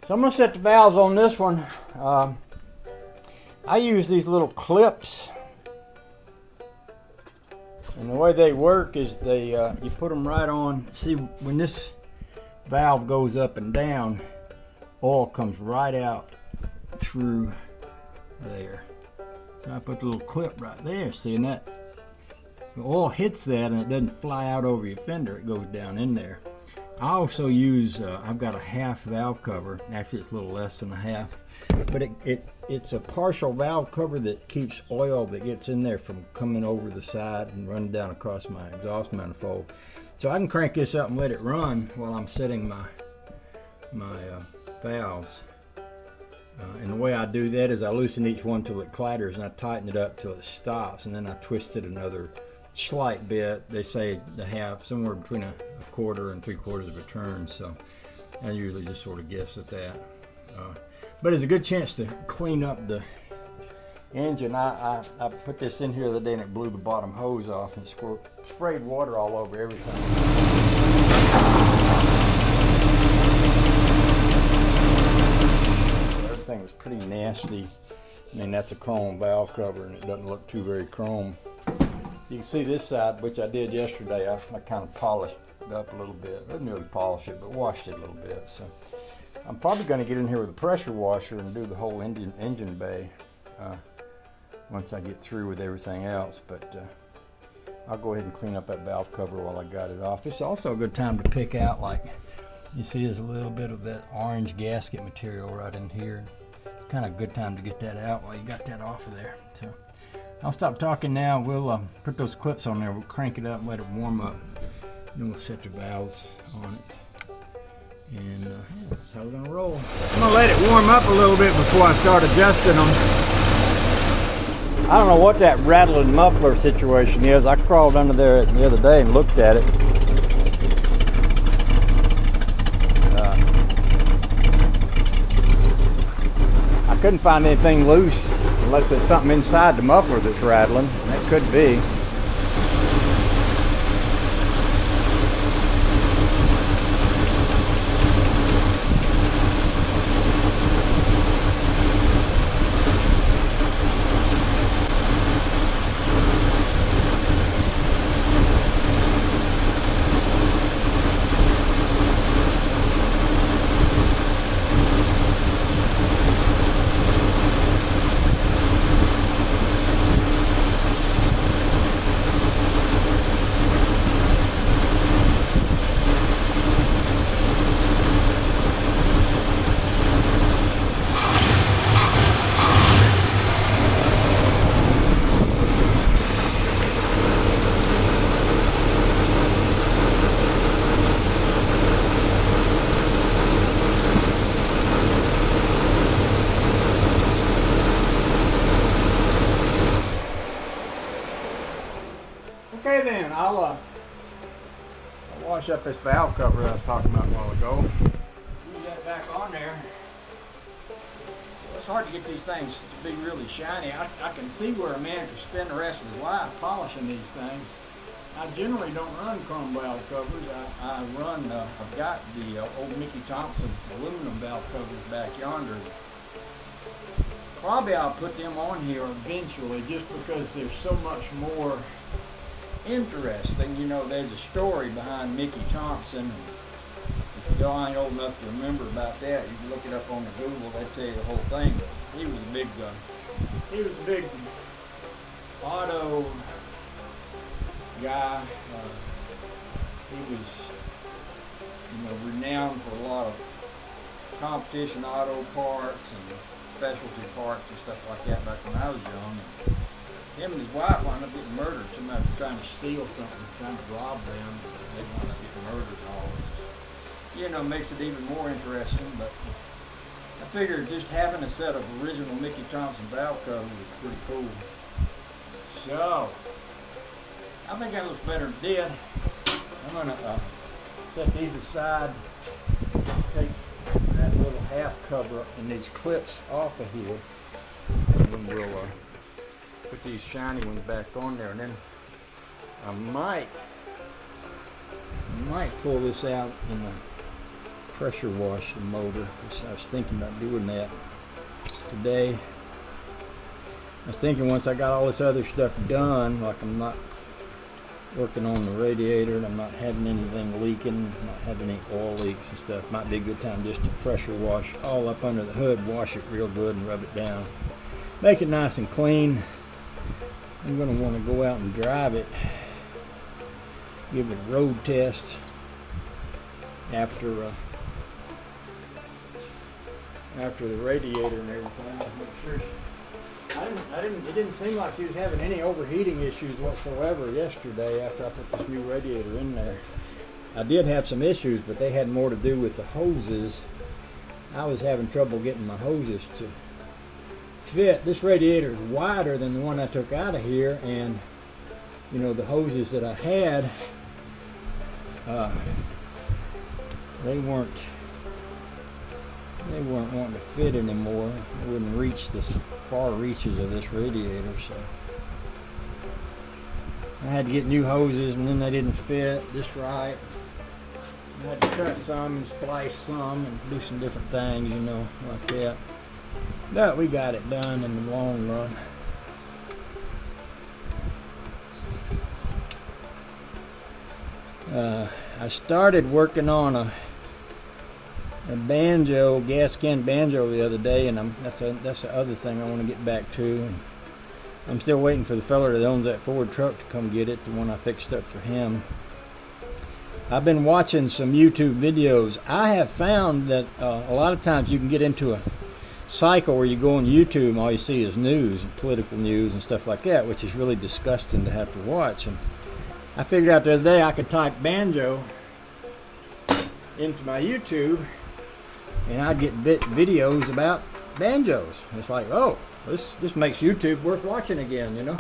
So I'm going to set the valves on this one. I use these little clips, and the way they work is they you put them right on. See, when this valve goes up and down, oil comes right out through there. So I put the little clip right there. See, and that the oil hits that and it doesn't fly out over your fender. It goes down in there. I also use, I've got a half valve cover. Actually, it's a little less than a half. But it's a partial valve cover that keeps oil that gets in there from coming over the side and running down across my exhaust manifold. So I can crank this up and let it run while I'm setting my valves. And the way I do that is I loosen each one till it clatters, and I tighten it up till it stops, and then I twist it another slight bit. They say the half, somewhere between a quarter and 3/4 of a turn, so I usually just sort of guess at that. But it's a good chance to clean up the engine. I put this in here the other day and it blew the bottom hose off and sprayed water all over everything. Everything was pretty nasty. I mean, that's a chrome valve cover and it doesn't look too very chrome. You can see this side, which I did yesterday, I kind of polished it up a little bit. Didn't really polish it, but washed it a little bit. So I'm probably going to get in here with a pressure washer and do the whole engine bay once I get through with everything else. But I'll go ahead and clean up that valve cover while I got it off. It's also a good time to pick out, like, you see there's a little bit of that orange gasket material right in here. It's kind of a good time to get that out while you got that off of there. So I'll stop talking now. We'll put those clips on there. We'll crank it up, let it warm up. Then we'll set the valves on it. And that's how we're going to roll. I'm going to let it warm up a little bit before I start adjusting them. I don't know what that rattling muffler situation is. I crawled under there the other day and looked at it. I couldn't find anything loose unless there's something inside the muffler that's rattling. That could be. Okay then, I'll wash up this valve cover I was talking about a while ago. Use that back on there. It's hard to get these things to be really shiny. I can see where a man could spend the rest of his life polishing these things. I generally don't run chrome valve covers. I run, I've got the old Mickey Thompson aluminum valve covers back yonder. Probably I'll put them on here eventually just because there's so much more interesting. You know, there's a story behind Mickey Thompson. If y'all ain't old enough to remember about that, you can look it up on the Google. They tell you the whole thing. But he was a big auto guy. He was, you know, renowned for a lot of competition auto parts and specialty parts and stuff like that back when I was young. And him and his wife wound up getting murdered. Somebody was trying to steal something, trying to rob them. They wound up getting murdered and all this. You know, makes it even more interesting. But I figured just having a set of original Mickey Thompson valve covers was pretty cool. So I think that looks better than it did. I'm gonna set these aside. Take that little half cover and these clips off of here, and then we'll put these shiny ones back on there. And then I might pull this out in the pressure wash the motor, because I was thinking about doing that today. I was thinking once I got all this other stuff done, like I'm not working on the radiator and I'm not having anything leaking, not having any oil leaks and stuff, might be a good time just to pressure wash all up under the hood, wash it real good and rub it down. Make it nice and clean. I'm going to want to go out and drive it, give it a road test after the radiator and everything. Make sure it didn't seem like she was having any overheating issues whatsoever yesterday after I put this new radiator in there. I did have some issues, but they had more to do with the hoses. I was having trouble getting my hoses to fit. This radiator is wider than the one I took out of here, and you know, the hoses that I had, they weren't wanting to fit anymore. They wouldn't reach the far reaches of this radiator, so I had to get new hoses, and then they didn't fit just right. I had to cut some and splice some and do some different things, you know, like that. But we got it done in the long run. I started working on a banjo, gas can banjo the other day, and that's the other thing I want to get back to. And I'm still waiting for the fella that owns that Ford truck to come get it, the one I fixed up for him. I've been watching some YouTube videos. I have found that a lot of times you can get into a cycle where you go on YouTube and all you see is news and political news and stuff like that, which is really disgusting to have to watch. And I figured out the other day I could type banjo into my YouTube and I'd get videos about banjos. It's like, oh, this makes YouTube worth watching again, you know.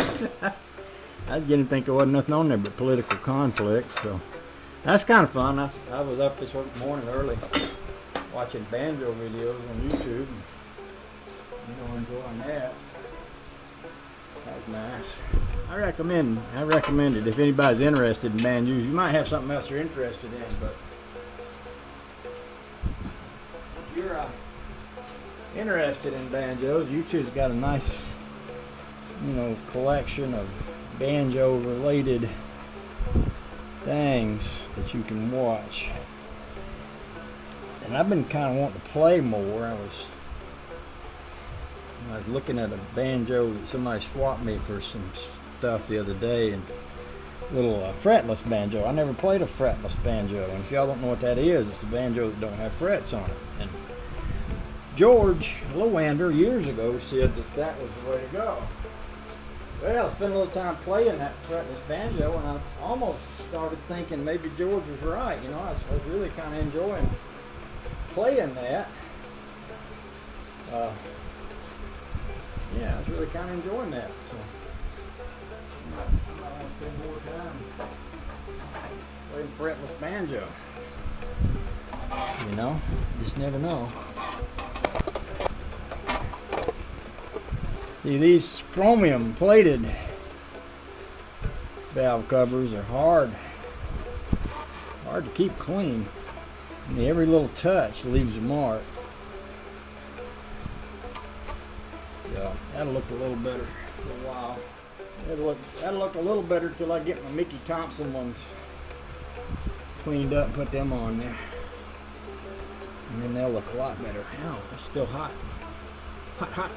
I was getting to think there wasn't nothing on there but political conflict, so that's kind of fun. I was up this morning early watching banjo videos on YouTube, and, you know, enjoying that. That was nice. I recommend it if anybody's interested in banjos. You might have something else you're interested in, but if you're interested in banjos, YouTube's got a nice, you know, collection of banjo related things that you can watch. And I've been kind of wanting to play more. I was looking at a banjo that somebody swapped me for some stuff the other day, and little fretless banjo. I never played a fretless banjo, and if y'all don't know what that is, it's a banjo that don't have frets on it. And George Lowander years ago said that was the way to go. Well, I spent a little time playing that fretless banjo, and I almost started thinking maybe George was right. You know, I was really kind of enjoying playing that. Yeah, I was really kind of enjoying that. So I might want to spend more time playing fretless banjo. You know, you just never know. See, these chromium plated valve covers are hard to keep clean. I mean, every little touch leaves a mark. So that'll look a little better for a while. That'll look a little better till I get my Mickey Thompson ones cleaned up and put them on there. And then they'll look a lot better. Ow, it's still hot. Hot, hot.